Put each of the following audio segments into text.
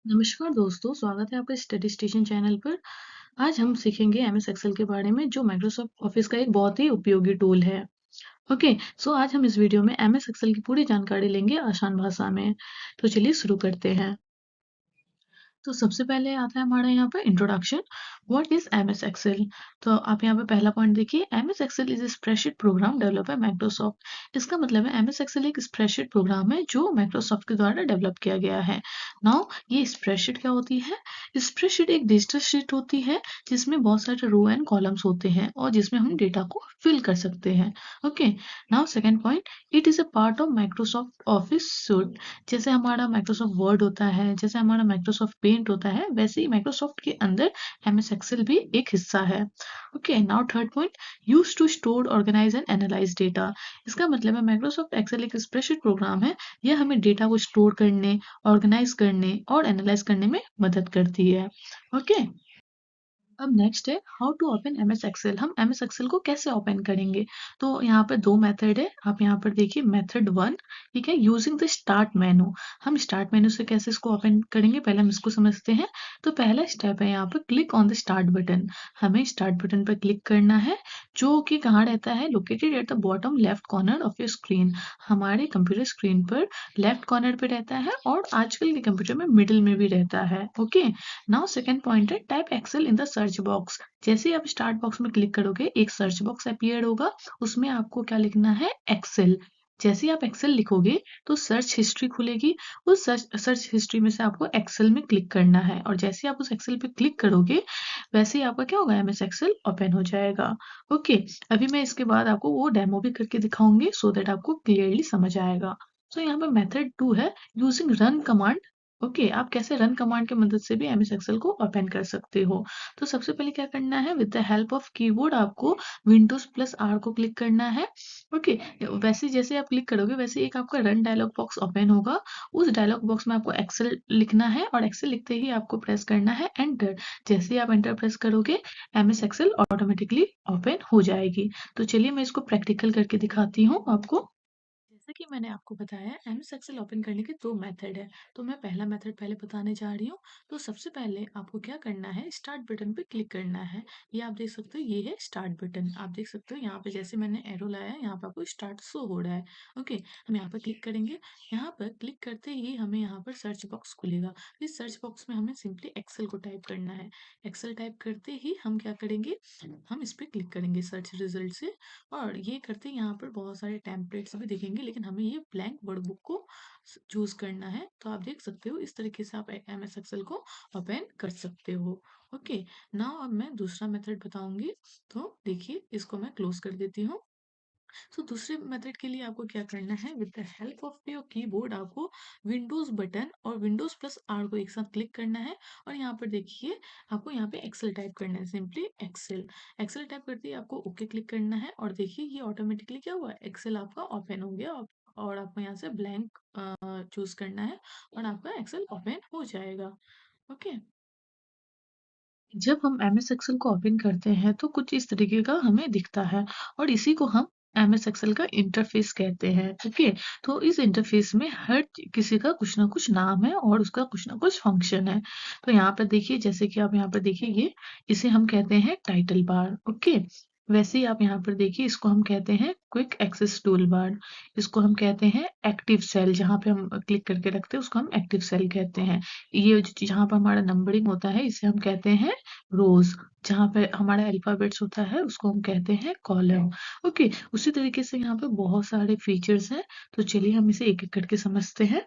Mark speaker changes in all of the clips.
Speaker 1: नमस्कार दोस्तों, स्वागत है आपका स्टडी स्टेशन चैनल पर। आज हम सीखेंगे एमएस एक्सेल के बारे में जो माइक्रोसॉफ्ट ऑफिस का एक बहुत ही उपयोगी टूल है। ओके, सो आज हम इस वीडियो में एमएस एक्सेल की पूरी जानकारी लेंगे आसान भाषा में। तो चलिए शुरू करते हैं। तो सबसे पहले आता है हमारा यहाँ पर introduction. What is MS Excel? तो आप यहाँ पे पहला पॉइंट देखिए, MS Excel is spreadsheet program develop by Microsoft. इसका मतलब है एमएस एक्सेल एक स्प्रेडशीट प्रोग्राम है जो माइक्रोसॉफ्ट के द्वारा डेवलप किया गया है। नाउ ये स्प्रेडशीट क्या होती है? स्प्रेडशीट एक डिजिटल शीट होती है जिसमें बहुत सारे रो एंड कॉलम्स होते हैं और जिसमें हम डेटा को फिल कर सकते हैं। Okay, now second point, it is a part of Microsoft office suit. जैसे हमारा माइक्रोसॉफ्ट वर्ड होता है, जैसे हमारा माइक्रोसॉफ्ट पेंट होता है, वैसे ही माइक्रोसॉफ्ट के अंदर एमएस एक्सेल भी एक हिस्सा है। Okay, now third point, use to store organise and analyse data. इसका मतलब है माइक्रोसॉफ्ट एक्सेल एक स्प्रेडशीट प्रोग्राम है। यह हमें डेटा को स्टोर करने, ऑर्गेनाइज करने और एनालाइज करने में मदद करती है। ओके, अब नेक्स्ट है how to open MS Excel. हम एमएस एक्सेल को कैसे ओपन करेंगे? तो यहाँ पर दो मेथड है। आप यहाँ पर देखिए मेथड वन, ठीक है, यूजिंग द स्टार्ट मेनू। हम स्टार्ट मेनू से कैसे इसको ओपन करेंगे, पहले हम इसको समझते हैं। तो पहला स्टेप है यहाँ पर click on the start button. हमें स्टार्ट बटन पर क्लिक करना है जो कि कहाँ रहता है, located at the bottom left corner of your screen. हमारे कंप्यूटर स्क्रीन पर लेफ्ट कॉर्नर पे रहता है और आजकल के कंप्यूटर में मिडिल में भी रहता है। ओके, नाउ सेकंड पॉइंट है type Excel in the search box. जैसे ही आप स्टार्ट बॉक्स में क्लिक करोगे एक सर्च बॉक्स अपीयर होगा, उसमें आपको क्या लिखना है, एक्सेल। जैसे ही आप एक्सेल लिखोगे तो सर्च हिस्ट्री खुलेगी। उस सर्च हिस्ट्री में से आपको एक्सेल में क्लिक करना है और जैसे ही आप उस एक्सेल पे क्लिक करोगे वैसे ही आपका क्या होगा, एमएस एक्सेल ओपन हो जाएगा। ओके, अभी मैं इसके बाद आपको वो डेमो भी करके दिखाऊंगी सो दैट आपको क्लियरली समझ आएगा। तो यहाँ पे मेथड टू है यूजिंग रन कमांड। ओके, आप कैसे रन कमांड की मदद से भी एमएस एक्सेल को ओपन कर सकते हो। तो सबसे पहले क्या करना है, with the help of keyboard आपको विंडोज प्लस आर को क्लिक करना है। ओके, वैसे जैसे आप क्लिक करोगे वैसे एक आपका रन डायलॉग बॉक्स ओपन होगा। उस डायलॉग बॉक्स में आपको एक्सेल लिखना है और एक्सेल लिखते ही आपको प्रेस करना है एंटर। जैसे ही आप एंटर प्रेस करोगे एमएस एक्सेल ऑटोमेटिकली ओपन हो जाएगी। तो चलिए मैं इसको प्रैक्टिकल करके दिखाती हूँ आपको। जैसा कि मैंने आपको बताया एमएस एक्सेल ओपन करने के दो मेथड है। तो मैं पहला मेथड पहले बताने जा रही हूँ। तो सबसे पहले आपको क्या करना है, स्टार्ट बटन पे क्लिक करना है। ये आप देख सकते हो, ये है स्टार्ट बटन। आप देख सकते हो यहाँ पे जैसे मैंने एरो लाया है यहाँ पे आपको स्टार्ट शो हो रहा है। ओके, हम यहाँ पर क्लिक करेंगे। यहाँ पर क्लिक करते ही हमें यहाँ पर सर्च बॉक्स खुलेगा। इस सर्च बॉक्स में हमें सिंपली एक्सेल को टाइप करना है। एक्सेल टाइप करते ही हम क्या करेंगे, हम इस पर क्लिक करेंगे सर्च रिजल्ट से। और ये करते यहाँ पर बहुत सारे टेम्पलेट्स भी दिखेंगे लेकिन हमें ये ब्लैंक वर्कबुक को चूज करना है। तो आप देख सकते हो इस तरीके से आप एमएस एक्सेल को ओपन कर सकते हो। ओके, नाउ अब मैं दूसरा मेथड बताऊंगी। तो देखिए इसको मैं क्लोज कर देती हूँ। तो दूसरे मेथड के लिए आपको क्या करना है, with the help of your keyboard आपको विंडोज बटन और विंडोज प्लस आर को एक साथ क्लिक करना है और यहाँ पर देखिए आपको यहाँ पे एक्सेल टाइप करना है, सिंपली एक्सेल। एक्सेल टाइप करते ही आपको ओके क्लिक करना है और देखिए ये ऑटोमेटिकली क्या हुआ, एक्सेल आपका ओपन हो गया। और आपको यहाँ से ब्लैंक चूज करना है और आपका एक्सेल ओपन हो जाएगा। ओके, जब हम एमएस एक्सेल को ओपन करते हैं तो कुछ इस तरीके का हमें दिखता है और इसी को हम एमएस एक्सेल का इंटरफेस कहते हैं। ओके, तो इस इंटरफेस में हर किसी का कुछ ना कुछ नाम है और उसका कुछ ना कुछ फंक्शन है। तो यहाँ पर देखिए, जैसे कि आप यहाँ पर देखिए ये, इसे हम कहते हैं टाइटल बार। ओके, वैसे ही आप यहाँ पर देखिए इसको हम कहते हैं क्विक एक्सेस टूल बार। इसको हम कहते हैं एक्टिव सेल, जहाँ पे हम क्लिक करके रखते हैं उसको हम एक्टिव सेल कहते हैं। ये जहाँ पर हमारा नंबरिंग होता है इसे हम कहते हैं रोज। जहाँ पे हमारा अल्फाबेट्स होता है उसको हम कहते हैं कॉलम। ओके, उसी तरीके से यहाँ पे बहुत सारे फीचर्स हैं। तो चलिए हम इसे एक एक करके समझते हैं।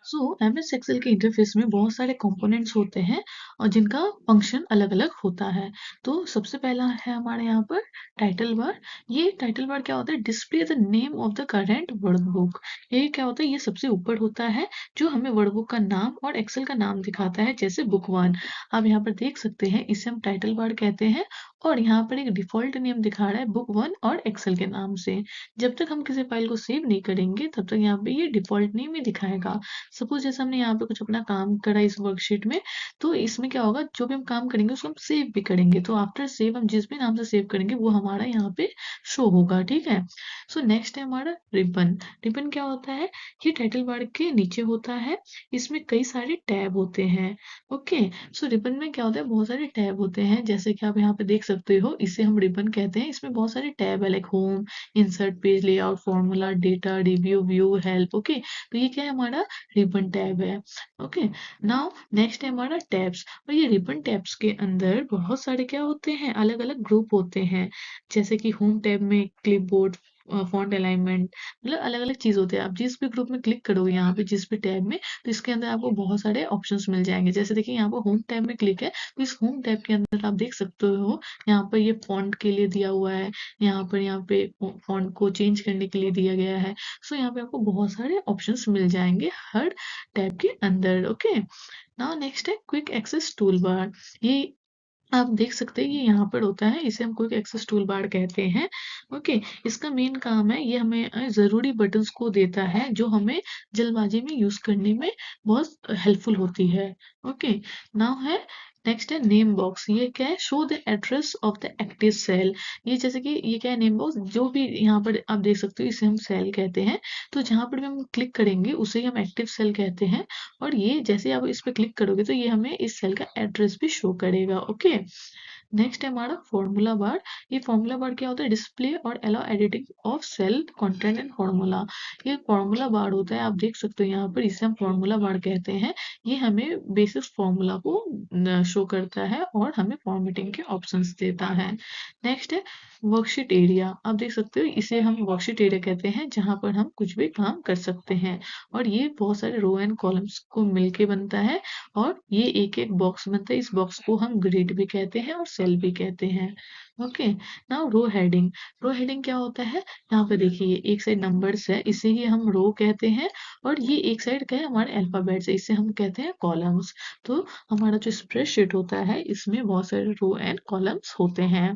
Speaker 1: सो एमएस एक्सेल के इंटरफेस में बहुत सारे कंपोनेंट्स होते हैं और जिनका फंक्शन अलग अलग होता है। तो सबसे पहला है हमारे यहाँ पर टाइटल बार। ये टाइटल बार क्या होता है, display the name of the current workbook. ये क्या होता है, ये सबसे ऊपर होता है जो हमें वर्कबुक का नाम और एक्सेल का नाम दिखाता है, जैसे बुक वन। आप यहाँ पर देख सकते हैं इसे हम टाइटल बार कहते हैं और यहाँ पर एक डिफॉल्ट नेम दिखा रहा है बुक वन और एक्सेल के नाम से। जब तक हम किसी फाइल को सेव नहीं करेंगे तब तक यहाँ पे ये डिफॉल्ट नेम ही दिखाएगा। सपोज जैसे हमने यहाँ पे कुछ अपना काम करा इस वर्कशीट में, तो इसमें क्या होगा, जो भी हम काम करेंगे उसको हम सेव भी करेंगे, तो आफ्टर सेव हम जिस भी नाम से सेव करेंगे वो हमारा यहाँ पे शो होगा, ठीक है। सो नेक्स्ट है हमारा रिबन। रिबन क्या होता है, ये टाइटल बार के नीचे होता है, इसमें कई सारे टैब होते हैं। ओके, सो रिबन में क्या होता है, बहुत सारे टैब होते हैं, जैसे कि आप यहाँ पे देख सकते हो, इसे हम रिबन कहते हैं। इसमें बहुत सारे टैब है, like home, insert, page layout, formula, data, review, view, help. Okay, तो ये क्या है, हमारा रिबन टैब है। ओके, नाउ नेक्स्ट है हमारा टैब्स। और ये रिबन टैब्स के अंदर बहुत सारे क्या होते हैं, अलग अलग ग्रुप होते हैं, जैसे कि होम टैब में क्लिपबोर्ड, फॉन्ट अलाइनमेंट, मतलब अलग अलग चीज होते हैं। आप जिस भी ग्रुप में क्लिक करोगे यहाँ पे, जिस भी टैब में, तो इसके अंदर आपको बहुत सारे ऑप्शंस मिल जाएंगे। जैसे देखिए यहाँ पर होम टैब में क्लिक है, तो इस होम टैब के अंदर आप देख सकते हो, यहाँ पर ये फॉन्ट के लिए दिया हुआ है, यहाँ पे फॉन्ट को चेंज करने के लिए दिया गया है। सो यहाँ पे आपको बहुत सारे ऑप्शंस मिल जाएंगे हर टैब के अंदर। ओके, नाउ नेक्स्ट है क्विक एक्सेस टूल बार। ये आप देख सकते हैं, ये यहाँ पर होता है, इसे हम क्विक एक्सेस टूल बार कहते हैं। ओके, इसका मेन काम है, ये हमें ज़रूरी बटन्स को देता है जो हमें जल्दबाजी में यूज़ करने में बहुत हेल्पफुल होती है। ओके, नाउ है नेक्स्ट है नेम बॉक्स। ये क्या है, show the address of the active cell. ये जैसे कि ये क्या है, नेम बॉक्स, जो भी यहाँ पर आप देख सकते हो, इसे हम सेल कहते हैं। तो जहाँ पर भी हम क्लिक करेंगे उसे ही हम एक्टिव सेल कहते हैं। और ये जैसे आप इस पे क्लिक करोगे तो ये हमें इस सेल का एड्रेस भी शो करेगा। ओके, नेक्स्ट है हमारा फॉर्मूला बार। ये फॉर्मूला बार क्या होता है, डिस्प्ले और allow editing of cell content and formula. ये फॉर्मूला बार होता है, आप देख सकते हो यहाँ पर, इसे हम फॉर्मूला बार कहते हैं। ये हमें बेसिक फॉर्मूला को शो करता है और हमें फॉर्मेटिंग के ऑप्शंस देता है। नेक्स्ट है वर्कशीट एरिया। आप देख सकते हो, इसे हम वर्कशीट एरिया कहते हैं, जहाँ पर हम कुछ भी काम कर सकते हैं। और ये बहुत सारे रो एंड कॉलम्स को मिलके बनता है, और ये एक एक बॉक्स बनता है। इस बॉक्स को हम ग्रिड भी कहते हैं और सेल भी कहते हैं। ओके, नाउ रो हेडिंग। रो हेडिंग क्या होता है, यहाँ पे देखिए एक साइड नंबर्स है, इसे ही हम रो कहते हैं, और ये एक साइड क्या है, हमारे अल्फाबेट्स है, इसे हम कहते हैं कॉलम्स। तो हमारा जो स्प्रेडशीट होता है, इसमें बहुत सारे रो एंड कॉलम्स होते हैं।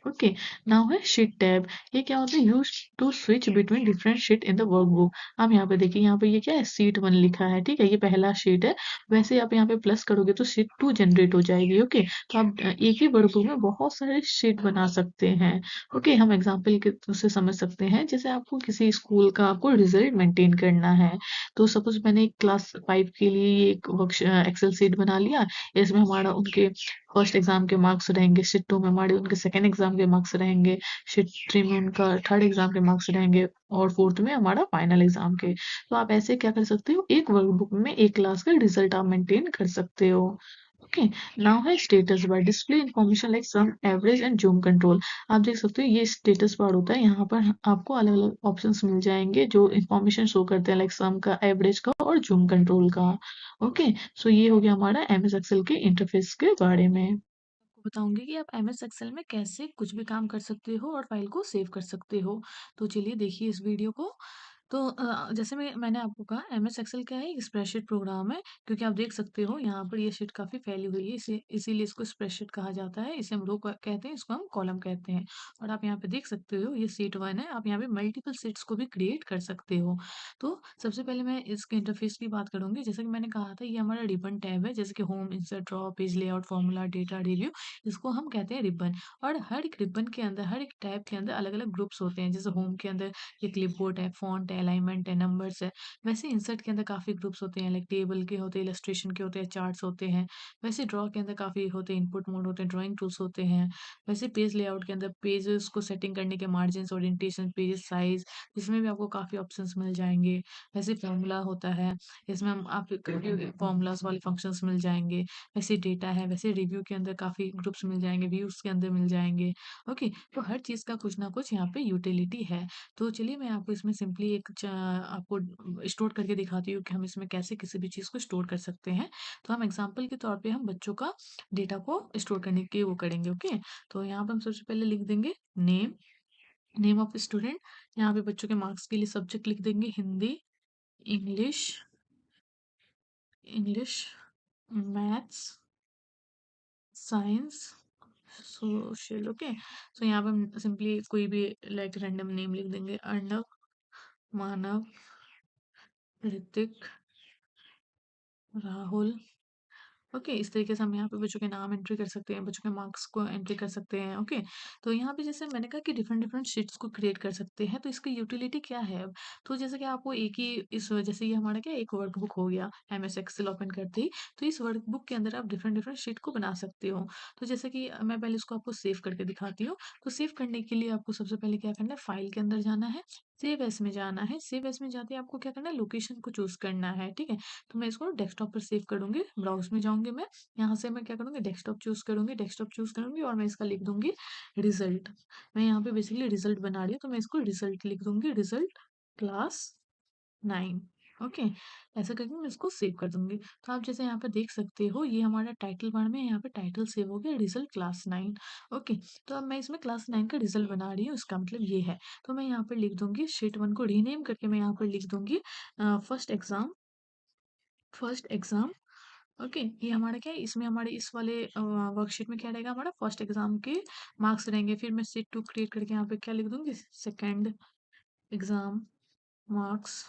Speaker 1: ओके, नाउ है शीट टैब। ये क्या होता है, use to switch between different sheet in the workbook. आप यहाँ पे देखिए, यहाँ पे ये क्या है, शीट 1 लिखा है, ठीक है, ये पहला शीट है। वैसे आप यहाँ पे प्लस करोगे तो शीट 2 जनरेट हो जाएगी। ओके, तो आप एक ही वर्कबुक में बहुत सारे शीट बना सकते हैं। ओके, हम एग्जाम्पल के से समझ सकते हैं, जैसे आपको किसी स्कूल का आपको रिजल्ट मेंटेन करना है, तो सपोज मैंने एक क्लास 5 के लिए ये एक वर्क एक्सेल शीट बना लिया। इसमें हमारा उनके फर्स्ट एग्जाम के मार्क्स रहेंगे, शीट 2 में हमारे उनके सेकेंड एग्जाम के मार्क्स रहेंगे, शीट 3 में उनका थर्ड एग्जाम के मार्क्स रहेंगे, और फोर्थ में हमारा फाइनल एग्जाम के। तो आप ऐसे क्या कर सकते हो, एक वर्कबुक में एक क्लास का रिजल्ट आप मेंटेन कर सकते हो। ओके, नाउ है status bar. Display information like sum, average and zoom control. आप देख सकते हो, ये स्टेटस बार होता है, यहाँ पर आपको अलग अलग ऑप्शंस मिल जाएंगे जो इंफॉर्मेशन शो करते हैं, लाइक सम का, एवरेज का और जूम कंट्रोल का। ओके, सो ये हो गया हमारा एमएस एक्सेल के इंटरफेस के बारे में। आपको बताऊंगी कि आप एमएस एक्सेल में कैसे कुछ भी काम कर सकते हो और फाइल को सेव कर सकते हो। तो चलिए देखिए इस वीडियो को। तो जैसे मैंने आपको कहा, एमएस एक्सेल क्या है, एक स्प्रेडशीट प्रोग्राम है, क्योंकि आप देख सकते हो यहाँ पर ये शीट काफ़ी फैली हुई है, इसे इसीलिए इसको स्प्रेडशीट कहा जाता है। इसे हम रो कहते हैं, इसको हम कॉलम कहते हैं। और आप यहाँ पे देख सकते हो, ये शीट 1 है, आप यहाँ पे मल्टीपल शीट्स को भी क्रिएट कर सकते हो। तो सबसे पहले मैं इसके इंटरफेस की बात करूंगी। जैसे कि मैंने कहा था, ये हमारा रिबन टैब है, जैसे कि home, insert, draw, page layout, formula, data, review, इसको हम कहते हैं रिबन। और हर एक रिबन के अंदर, हर एक टैब के अंदर अलग अलग ग्रुप्स होते हैं। जैसे होम के अंदर ये क्लिपबोर्ड है, फॉन्ट है, अलाइनमेंट है, नंबर्स है। वैसे इंसर्ट के अंदर काफ़ी ग्रुप्स होते हैं, लाइक टेबल के होते हैं, इलस्ट्रेशन के होते हैं, चार्ट्स होते हैं। वैसे ड्रॉ के अंदर काफ़ी होते हैं, इनपुट मोड होते हैं, ड्राइंग टूल्स होते हैं। वैसे पेज लेआउट के अंदर पेजेस को सेटिंग करने के मार्जिन, ओरिएंटेशन, पेज साइज, इसमें भी आपको काफ़ी ऑप्शंस मिल जाएंगे। वैसे फॉर्मूला होता है, इसमें हम आप फॉर्मूलाज वाले फंक्शंस मिल जाएंगे। वैसे डेटा है, वैसे रिव्यू के अंदर काफ़ी ग्रुप्स मिल जाएंगे, व्यूज के अंदर मिल जाएंगे। ओके, तो हर चीज़ का कुछ ना कुछ यहाँ पे यूटिलिटी है। तो चलिए मैं आपको इसमें सिंपली आपको स्टोर करके दिखाती हूँ कि हम इसमें कैसे किसी भी चीज़ को स्टोर कर सकते हैं। तो हम एग्जांपल के तौर पे हम बच्चों का डेटा को स्टोर करने की वो करेंगे। ओके, तो यहाँ पे हम सबसे पहले लिख देंगे नेम, नेम ऑफ स्टूडेंट। यहाँ पे बच्चों के मार्क्स के लिए सब्जेक्ट लिख देंगे Hindi, English, English, maths, science, social. Okay, so यहाँ पे हम सिंपली कोई भी लाइक रैंडम नेम लिख देंगे, अर्नव, मानव, ऋतिक, राहुल। ओके, इस तरीके से हम यहाँ पे बच्चों के नाम एंट्री कर सकते हैं, बच्चों के मार्क्स को एंट्री कर सकते हैं। ओके, तो यहाँ पे जैसे मैंने कहा कि डिफरेंट डिफरेंट शीट्स को क्रिएट कर सकते हैं, तो इसकी यूटिलिटी क्या है अब? तो जैसे कि आपको एक ही इस जैसे ये हमारा क्या एक वर्कबुक हो गया एमएस एक्सेल ओपन करते ही, तो इस वर्कबुक के अंदर आप डिफरेंट डिफरेंट शीट को बना सकते हो। तो जैसे कि मैं पहले इसको आपको सेव करके दिखाती हूँ। तो सेव करने के लिए आपको सबसे पहले क्या करना है, फाइल के अंदर जाना है, सेव एस में जाना है। सेव एस में जाते ही आपको क्या करना है, लोकेशन को चूज करना है। ठीक है, तो मैं इसको डेस्कटॉप पर सेव करूंगी। ब्राउज में जाऊंगी मैं, यहाँ से मैं क्या करूँगी, डेस्कटॉप चूज करूँगी और मैं इसका लिख दूंगी रिजल्ट। मैं यहाँ पे बेसिकली रिजल्ट बना रही हूँ, तो मैं इसको रिजल्ट लिख दूंगी, रिजल्ट क्लास 9। ओके, ऐसा करके मैं इसको सेव कर दूंगी। तो आप जैसे यहाँ पे देख सकते हो, ये हमारा टाइटल बार में यहाँ पे टाइटल सेव हो गया, रिजल्ट क्लास 9। ओके, तो अब मैं इसमें क्लास 9 का रिजल्ट बना रही हूँ, इसका मतलब ये है। तो मैं यहाँ पर लिख दूंगी शीट 1 को रीनेम करके मैं यहाँ पर लिख दूंगी फर्स्ट एग्जाम। ओके, ये हमारा क्या है, इसमें हमारे इस वाले वर्कशीट में क्या रहेगा, हमारा फर्स्ट एग्जाम के मार्क्स रहेंगे। फिर मैं सीट 2 क्रिएट करके यहाँ पे क्या लिख दूंगी, सेकेंड एग्जाम मार्क्स।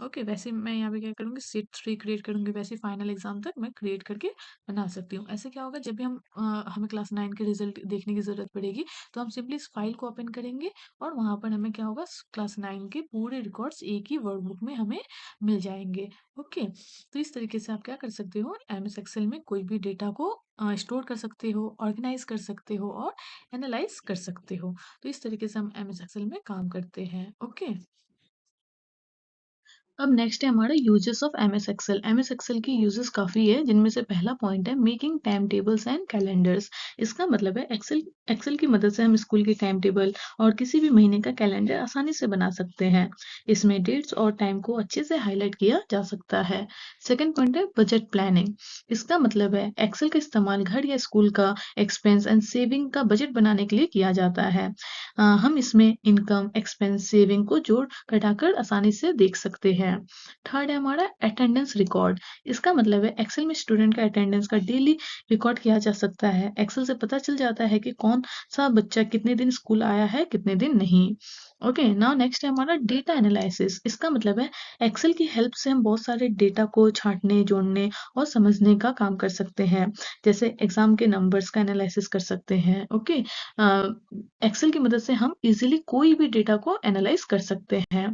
Speaker 1: ओके, वैसे मैं यहाँ पे क्या करूँगी, सीट 3 क्रिएट करूँगी, वैसे फाइनल एग्जाम तक मैं क्रिएट करके बना सकती हूँ। ऐसे क्या होगा, जब भी हमें क्लास 9 के रिजल्ट देखने की ज़रूरत पड़ेगी, तो हम सिंपली इस फाइल को ओपन करेंगे और वहाँ पर हमें क्या होगा, क्लास 9 के पूरे रिकॉर्ड्स एक ही वर्कबुक में हमें मिल जाएंगे। ओके, तो इस तरीके से आप क्या कर सकते हो, एमएस एक्सेल में कोई भी डेटा को स्टोर कर सकते हो, ऑर्गेनाइज कर सकते हो और एनालाइज कर सकते हो। तो इस तरीके से हम एमएस एक्सेल में काम करते हैं। ओके, अब नेक्स्ट है हमारा uses of MS Excel. MS Excel की यूजेस काफ़ी है, जिनमें से पहला पॉइंट है making time tables and calendars. इसका मतलब है एक्सेल एक्सेल की मदद से हम स्कूल के टाइम टेबल और किसी भी महीने का कैलेंडर आसानी से बना सकते हैं। इसमें डेट्स और टाइम को अच्छे से हाईलाइट किया जा सकता है। सेकेंड पॉइंट है बजट प्लानिंग। इसका मतलब है एक्सेल का इस्तेमाल घर या स्कूल का एक्सपेंस एंड सेविंग का बजट बनाने के लिए किया जाता है। हम इसमें इनकम, एक्सपेंस, सेविंग को जोड़ घटाकर आसानी से देख सकते हैं। थर्ड है हमारा अटेंडेंस रिकॉर्ड। इसका मतलब है एक्सेल में स्टूडेंट का अटेंडेंस का डेली रिकॉर्ड किया जा सकता है। एक्सेल से पता चल जाता है कि कौन सा बच्चा कितने दिन स्कूल आया है, कितने दिन नहीं। ओके, नाउ नेक्स्ट है हमारा डेटा एनालिसिस। इसका मतलब है एक्सेल की हेल्प से हम बहुत सारे डेटा को छांटने, जोड़ने और समझने का काम कर सकते हैं। जैसे एग्जाम के नंबर्स का एनालिसिस कर सकते हैं। ओके, एक्सेल की मदद से हम इजीली कोई भी डेटा को एनालाइज कर सकते हैं।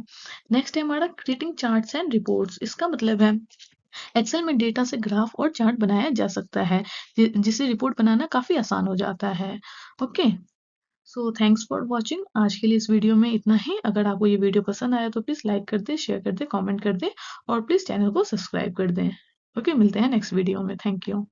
Speaker 1: नेक्स्ट है हमारा क्रिएटिंग चार्ट्स एंड रिपोर्ट्स। इसका मतलब है एक्सेल में डेटा से ग्राफ और चार्ट बनाया जा सकता है, जिससे रिपोर्ट बनाना काफी आसान हो जाता है। Okay, so thanks for watching. आज के लिए इस वीडियो में इतना ही। अगर आपको ये वीडियो पसंद आया तो प्लीज़ लाइक कर दें, शेयर कर दें, कमेंट कर दें और प्लीज़ चैनल को सब्सक्राइब कर दें। ओके, मिलते हैं नेक्स्ट वीडियो में। Thank you.